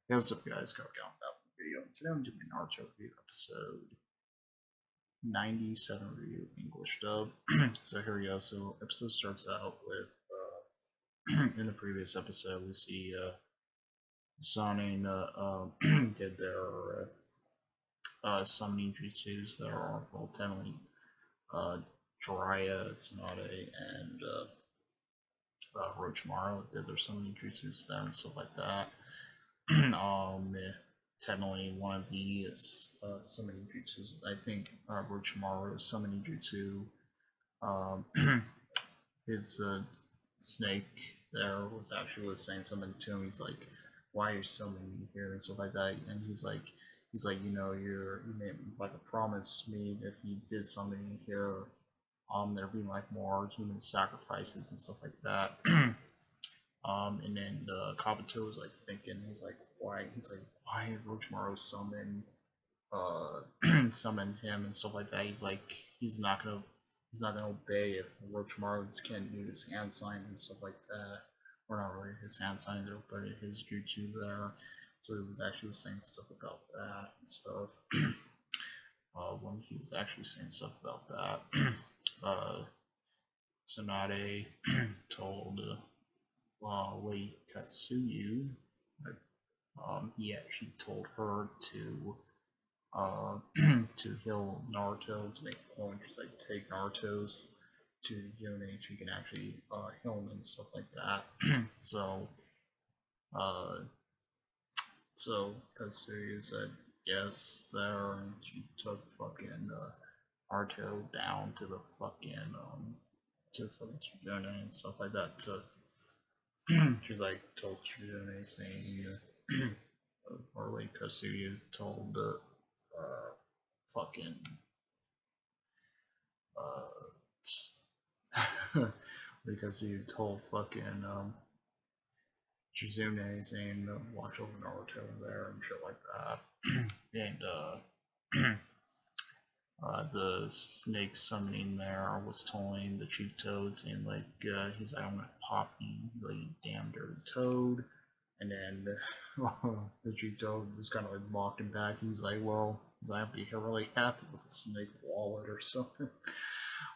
Hey, what's up, guys? Coming down with that video. Today I'm doing Naruto review episode 97 review English dub. So here we go. So episode starts out with in the previous episode we see Sun and did their summoning jutsus that are alternately uh, Jiraiya, Tsunade, and Orochimaru did their summoning jutsus there and stuff like that. Technically one of the summoning jutsus. I think Orochimaru's summoning jutsu, um, his snake there was saying something to him. He's like, "Why are you summoning me here?" and stuff like that. And he's like, you made like a promise me if you did something here, there'd be like more human sacrifices and stuff like that. And then Kabuto was like thinking, he's like, why Orochimaru summon him and stuff like that. He's like, he's not gonna obey if Orochimaru can't do his hand signs and stuff like that. Or not really his hand signs, but his jutsu there. So he was actually saying stuff about that and stuff. When he was actually saying stuff about that, Tsunade told Lady Katsuyu. He actually told her to to heal Naruto to make a point. Just like take Naruto's to Yone, she can actually heal him and stuff like that. so uh, Katsuyu said yes there, and she took fucking Naruto down to the fucking Yone and stuff like that. She's like told Yone saying. Or like Katsuyu told fucking because he told fucking Shizune saying watch over Naruto there and shit like that. And the snake summoning there was telling the cheat toad saying like he's like I'm gonna pop you, like you damn dirty toad. And then the cheat toad just kind of like mocked him back. He's like, well, I'd be really happy with a snake wallet or something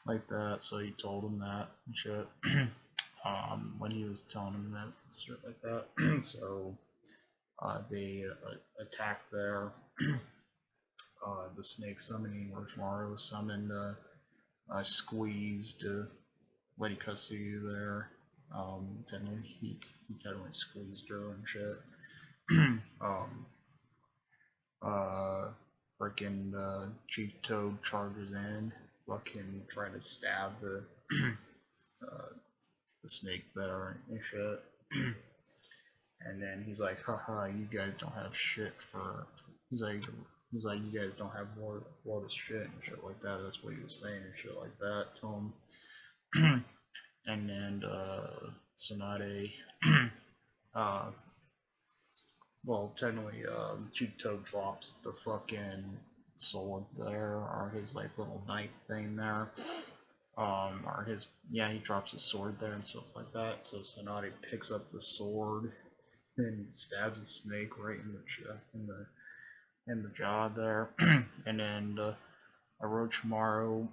like that. So he told him that and shit. When he was telling him that shit like that. So they attacked there. The snake summoning Orochimaru summoned, squeezed Lady Katsuyu there. He technically squeezed her and shit. um, Freaking Cheat Toad charges in, fucking trying to stab uh, the snake there and shit. And then he's like, haha, you guys don't have shit for. He's like, you guys don't have more to shit and shit like that. That's what he was saying and shit like that to him. And then Tsunade, uh, well, technically, Chito drops the fucking sword there, or his like little knife thing there. Or his, yeah, he drops his sword there and stuff like that. So Tsunade picks up the sword and stabs the snake right in the jaw there, and then Orochimaru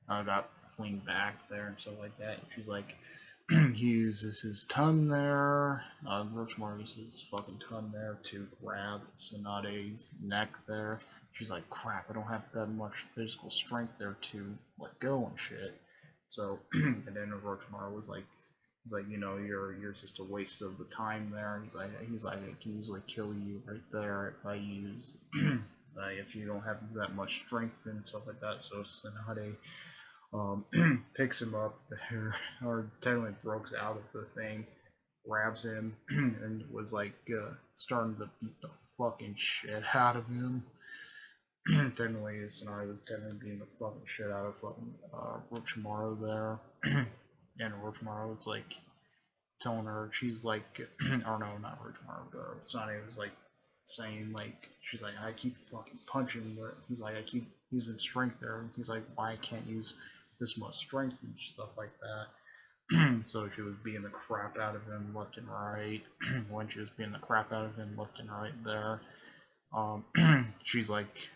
got fling back there and stuff like that. She's like, he uses his tongue there. Orochimaru uses his fucking tongue there to grab Tsunade's neck there. She's like, crap, I don't have that much physical strength there to let go and shit. So, and then Orochimaru was like, he's like, you're just a waste of the time there. He's like, I can easily kill you right there if I use, if you don't have that much strength and stuff like that. So Tsunade picks him up there, or technically breaks out of the thing, grabs him, and was like starting to beat the fucking shit out of him. Technically, Tsunade was technically beating the fucking shit out of fucking Orochimaru there. And Orochimaru was like telling her, she's like, or no, not Orochimaru, but Tsunade was like saying like, she's like, I keep fucking punching, but he's like, I keep using strength there. He's like, why I can't use this much strength and stuff like that. So she was beating the crap out of him left and right. When she was beating the crap out of him left and right there, she's like,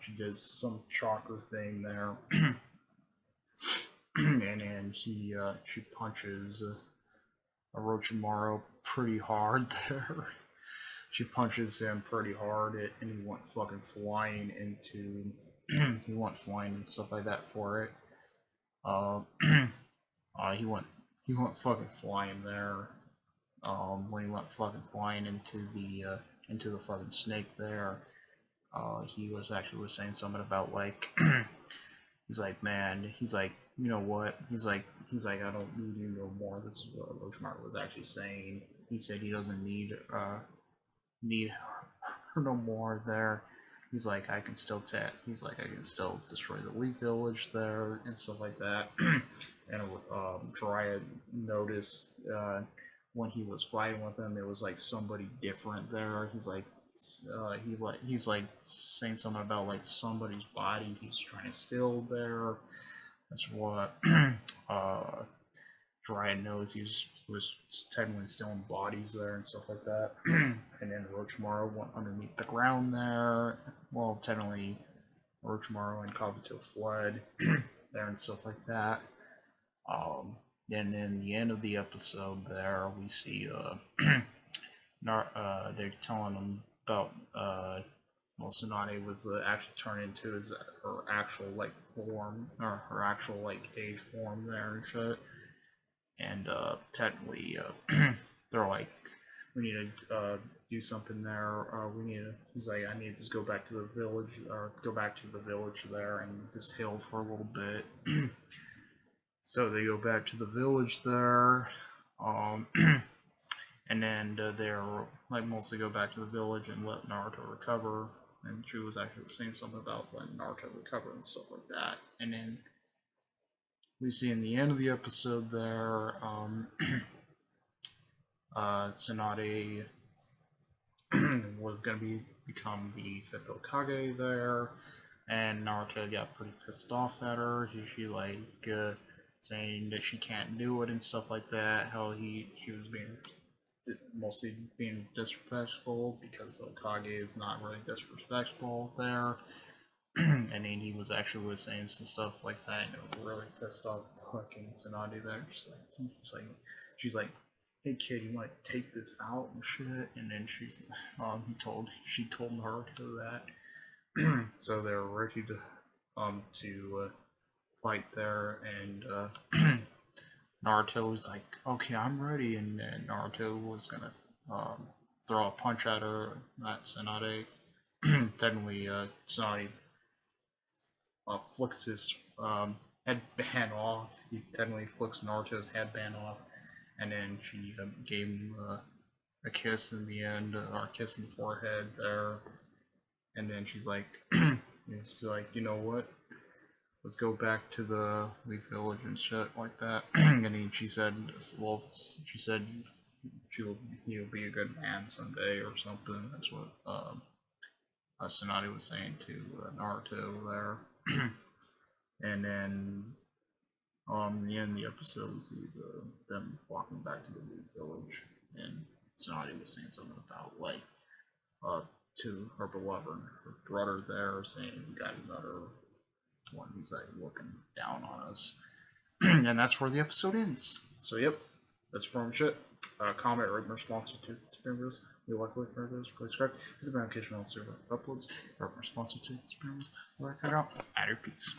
she does some chakra thing there, and then she punches Orochimaru pretty hard there. She punches him pretty hard, and he went fucking flying into, he went flying and stuff like that for it. Uh, he went fucking flying there. When he went fucking flying into the fucking snake there, he was saying something about like, he's like, man, he's like, you know what? He's like, I don't need you no more. This is what Orochimaru was actually saying. He said he doesn't need her no more there. He's like, I can still destroy the Leaf Village there and stuff like that. And Jiraiya noticed when he was fighting with him, it was like somebody different there. He's like, he's like saying something about like somebody's body he's trying to steal there. That's what Jiraiya knows. He was technically stealing bodies there and stuff like that. And then Orochimaru went underneath the ground there. Well, technically Orochimaru and Kabuto fled there and stuff like that. And in the end of the episode there, we see they're telling him about well, Tsunade was actually turned into her actual like form, or her actual like age form there and shit. And technically, they're like, we need to do something there. He's like, I need to just go back to the village, or go back to the village there and just heal for a little bit. So they go back to the village there, and then they're like mostly go back to the village and let Naruto recover. And she was actually saying something about letting Naruto recover and stuff like that. And then we see in the end of the episode there, Tsunade was going to become the 5th Hokage there, and Naruto got pretty pissed off at her. She like saying that she can't do it and stuff like that. How she was mostly being disrespectful, because the Hokage is not really disrespectful there. And then he was actually saying some stuff like that, and it really pissed off fucking Tsunade there. She's like, hey kid, you want to take this out and shit? And then she told Naruto that. So they're ready to fight there, and Naruto was like, okay, I'm ready. And then Naruto was gonna throw a punch at Tsunade. Technically, Tsunade flicks his headband off. He technically flicks Naruto's headband off, and then she gave him a kiss in the end, or a kiss in the forehead there. And then she's like, you know what? Let's go back to the Leaf Village and shit like that. And then she said, he'll be a good man someday or something. That's what Tsunade was saying to Naruto there. And then in the end of the episode, we see them walking back to the Leaf Village, and Tsunade was saying something about like to her beloved, her brother there, saying we got another one who's like looking down on us. And that's where the episode ends. So yep, that's from shit. Comment, rate, response to videos. We like videos, please subscribe. Hit the notification bell so uploads. Rate, response to videos. Like, out. Add your peace.